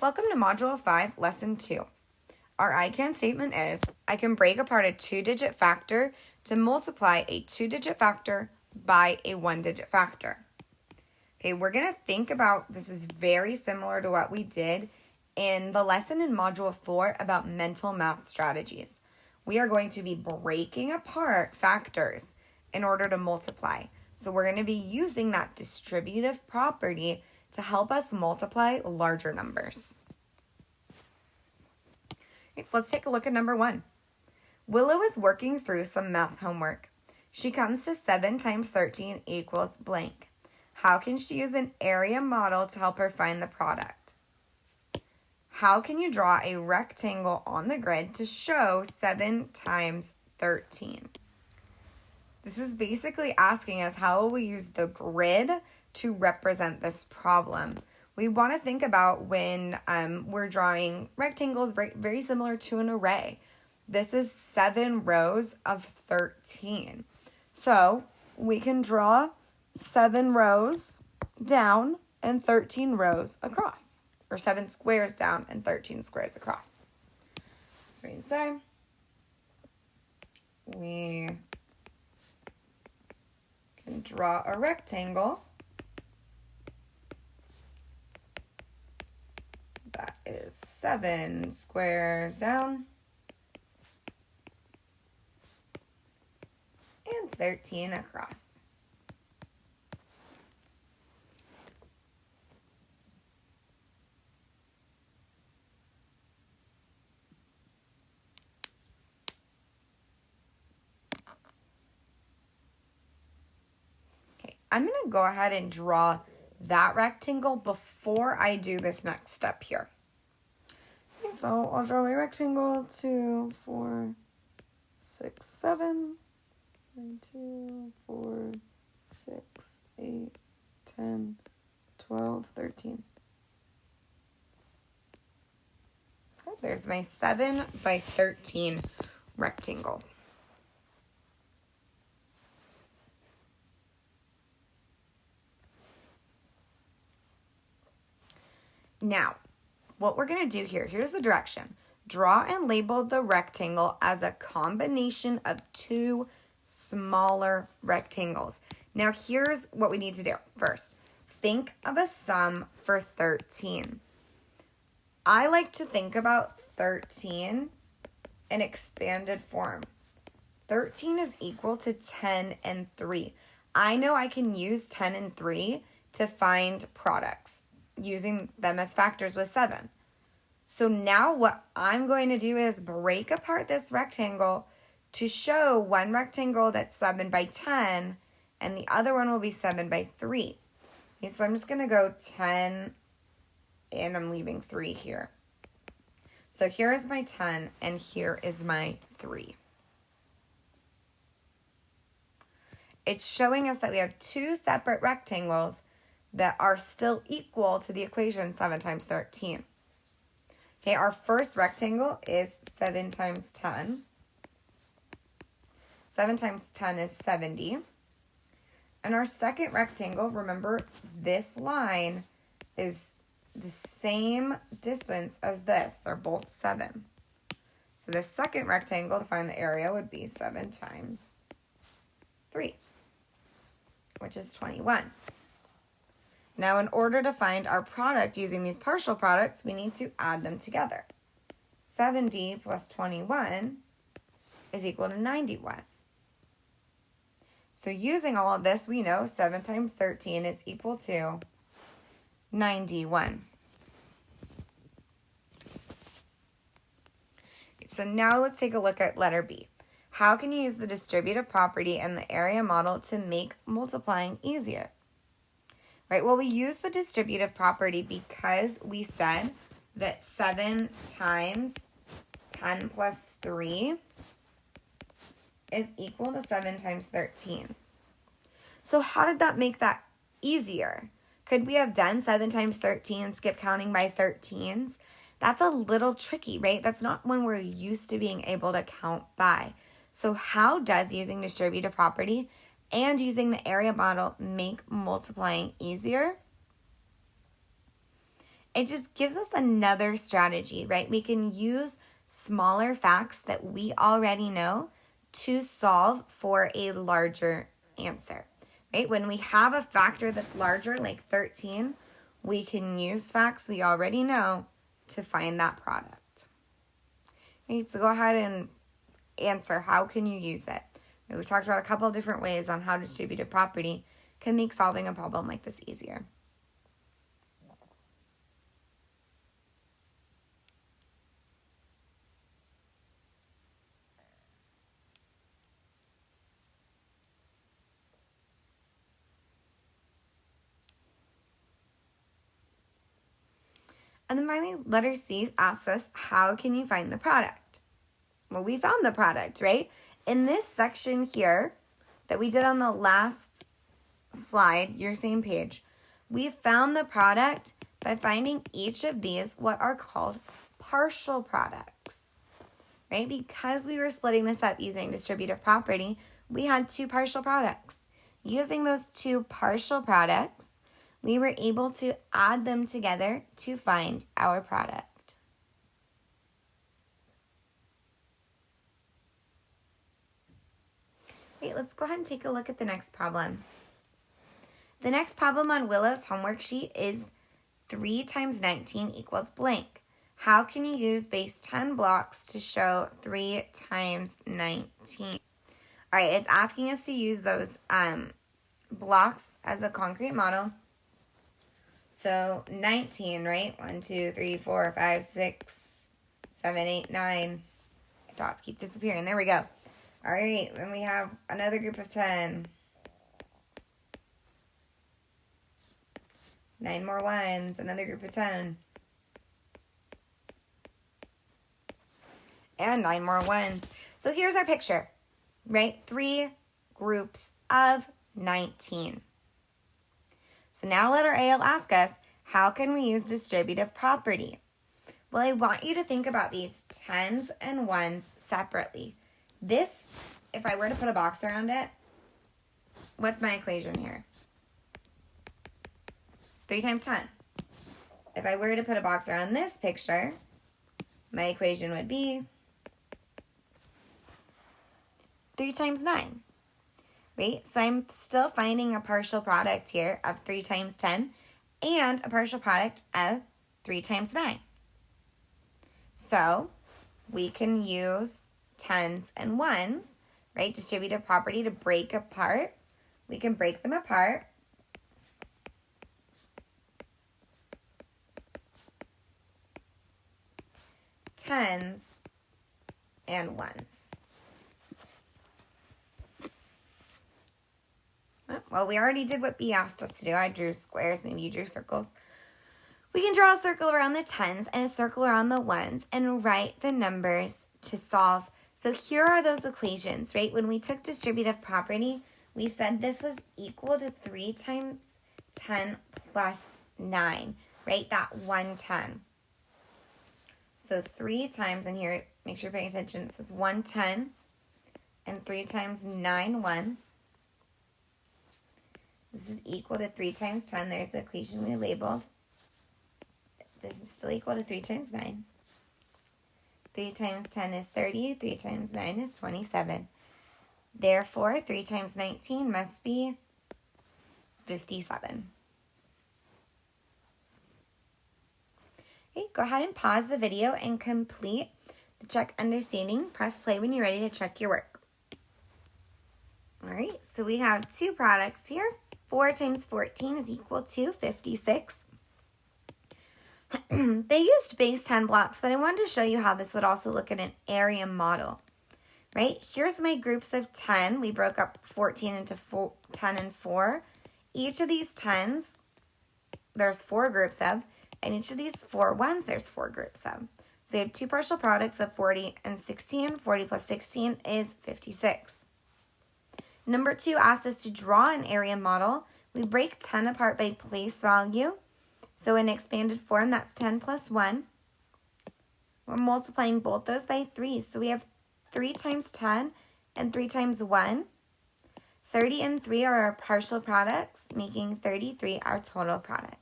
Welcome to Module 5, Lesson 2. Our I can statement is, I can break apart a two-digit factor to multiply a two-digit factor by a one-digit factor. Okay, we're going to think about, this is very similar to what we did in the lesson in Module 4 about mental math strategies. We are going to be breaking apart factors in order to multiply. So we're going to be using that distributive property to help us multiply larger numbers. Okay, so let's take a look at number 1. Willow is working through some math homework. She comes to 7 times 13 equals blank. How can she use an area model to help her find the product? How can you draw a rectangle on the grid to show 7 times 13? This is basically asking us how will we use the grid to represent this problem. We want to think about when we're drawing rectangles very similar to an array. This is 7 rows of 13. So we can draw 7 rows down and 13 rows across, or 7 squares down and 13 squares across. So you can say we can draw a rectangle that is 7 squares down and 13 across. Okay, I'm going to go ahead and draw that rectangle before I do this next step here. Okay, so I'll draw my rectangle 2, 4, 6, 7, 2, 4, 6, 8, 10, 12, 13. Okay, there's my 7 by 13 rectangle. Now, what we're going to do here, here's the direction. Draw and label the rectangle as a combination of 2 smaller rectangles. Now, here's what we need to do. First, think of a sum for 13. I like to think about 13 in expanded form. 13 is equal to 10 and 3. I know I can use 10 and 3 to find products, using them as factors with 7. So now what I'm going to do is break apart this rectangle to show one rectangle that's 7 by 10 and the other one will be 7 by 3. Okay, so I'm just going to go 10 and I'm leaving 3 here. So here is my 10 and here is my 3. It's showing us that we have 2 separate rectangles that are still equal to the equation 7 times 13. Okay, our first rectangle is 7 times 10. 7 times 10 is 70. And our second rectangle, remember, this line is the same distance as this. They're both 7. So the second rectangle to find the area would be 7 times 3, which is 21. Now, in order to find our product using these partial products, we need to add them together. 70 plus 21 is equal to 91. So using all of this, we know 7 times 13 is equal to 91. So now let's take a look at letter B. How can you use the distributive property and the area model to make multiplying easier? Right, well, we use the distributive property because we said that 7 times 10 plus 3 is equal to 7 times 13. So how did that make that easier? Could we have done 7 times 13 and skip counting by 13s? That's a little tricky, right? That's not when we're used to being able to count by. So how does using distributive property and using the area model make multiplying easier? it just gives us another strategy, right? We can use smaller facts that we already know to solve for a larger answer, right? When we have a factor that's larger, like 13, we can use facts we already know to find that product. Right, so go ahead and answer. How can you use it? We talked about a couple of different ways on how distributive property can make solving a problem like this easier. And then finally, letter C asks us, how can you find the product? Well, we found the product, right? In this section here that we did on the last slide, your same page, we found the product by finding each of these what are called partial products, right? Because we were splitting this up using distributive property, we had two partial products. Using those two partial products, we were able to add them together to find our product. Okay, let's go ahead and take a look at the next problem. The next problem on Willow's homework sheet is 3 times 19 equals blank. How can you use base 10 blocks to show 3 times 19? All right, it's asking us to use those blocks as a concrete model. So 19, right? 1, 2, 3, 4, 5, 6, 7, 8, 9. Dots keep disappearing. There we go. All right, then we have another group of 10. 9 more ones, another group of 10. And 9 more ones. So here's our picture, right? 3 groups of 19. So now letter A will ask us, how can we use distributive property? Well, I want you to think about these 10s and 1s separately. This, if I were to put a box around it, what's my equation here? 3 times 10. If I were to put a box around this picture, my equation would be 3 times 9. Right? So I'm still finding a partial product here of 3 times 10 and a partial product of 3 times 9. So we can use 10s and 1s, right? Distributive property to break apart. We can break them apart. Tens and 1s. Well, we already did what B asked us to do. I drew squares, maybe you drew circles. We can draw a circle around the 10s and a circle around the 1s and write the numbers to solve. So here are those equations, right? When we took distributive property, we said this was equal to 3 times 10 plus 9, right? That 110. So 3 times, and here, make sure you're paying attention, it says 110 and 3 times 9 ones. This is equal to 3 times 10. There's the equation we labeled. This is still equal to 3 times 9. 3 times 10 is 30. 3 times 9 is 27. Therefore, 3 times 19 must be 57. Okay, go ahead and pause the video and complete the check understanding. Press play when you're ready to check your work. All right, so we have 2 products here. 4 times 14 is equal to 56. They used base 10 blocks, but I wanted to show you how this would also look at an area model, right? Here's my groups of 10. We broke up 14 into 10 and 4. Each of these 10s, there's 4 groups of, and each of these 4 ones, there's 4 groups of. So you have 2 partial products of 40 and 16. 40 plus 16 is 56. Number 2 asked us to draw an area model. We break 10 apart by place value. So in expanded form, that's 10 plus 1. We're multiplying both those by 3. So we have 3 times 10 and 3 times 1. 30 and 3 are our partial products, making 33 our total product.